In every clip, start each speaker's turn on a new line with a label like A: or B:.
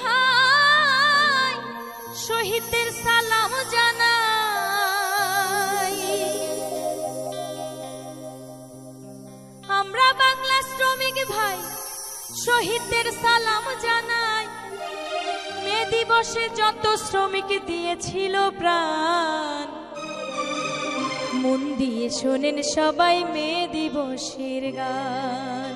A: ভাই শহীদদের সালাম জানাই। আমরা বাংলা শ্রমিক ভাই শহীদদের সালাম জানাই। মে দিবসে যত শ্রমিক দিয়েছিল প্রাণ, মন দিয়ে শোনেন সবাই মে দিবসের গান।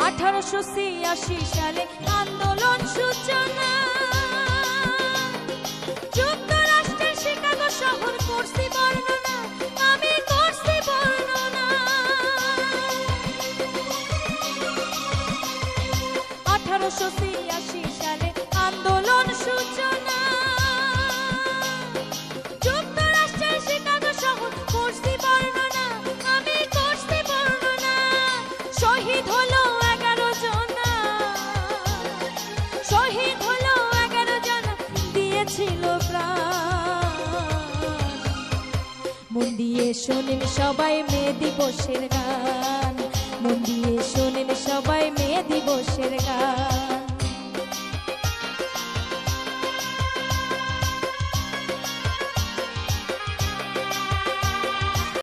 A: 1886 সালে আন্দোলন সূচনা, যুক্তরাষ্ট্রের শিকাগো শহর করছি বর্ণনা, আমি করছি বর্ণনা। 1886 সালে আন্দোলন সূচনা, যুক্তরাষ্ট্রের শিকাগো শহর করছি বর্ণনা, আমি করছি বর্ণনা। শহীদ হলো মন দিয়ে শোনেন সবাই মে দিবসের গান, মন দিয়ে শোনেন সবাই মে দিবসের গান।